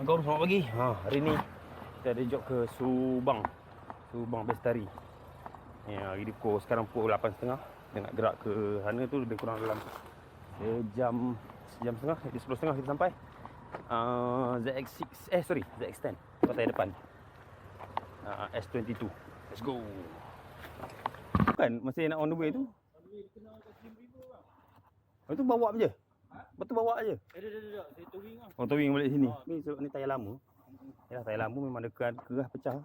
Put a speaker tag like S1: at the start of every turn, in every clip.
S1: Assalamualaikum, selamat pagi. Hari ni kita ada job ke Subang Bestari. Hari ni sekarang pukul 8.30. Kita nak gerak ke sana tu lebih kurang dalam sejam setengah, 10.30 kita sampai. ZX10 pasal depan. S22. Let's go. Kan masih nak on the way tu. Itu bawa je. Betul bawa aje.
S2: Dah. Saya touring lah.
S1: Oh, towing balik sini. Ni tayar lama. Yalah, tayar lama memang ada kerah pecah.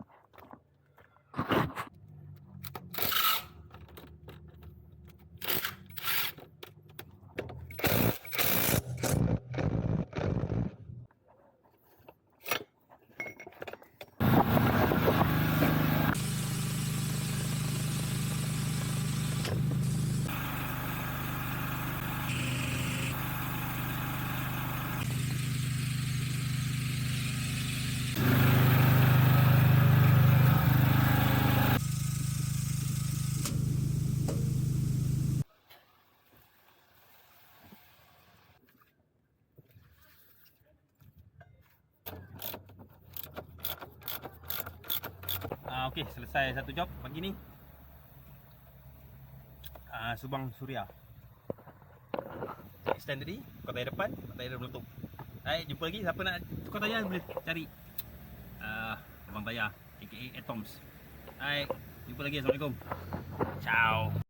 S1: Okey, selesai satu job pagi ni. Subang Suria. Extend tadi, kau tayar depan, kau tayar meletup. Baik, jumpa lagi. Siapa nak tukar tayar boleh cari Abang Tayar aka Atoms. Baik, jumpa lagi. Assalamualaikum. Ciao.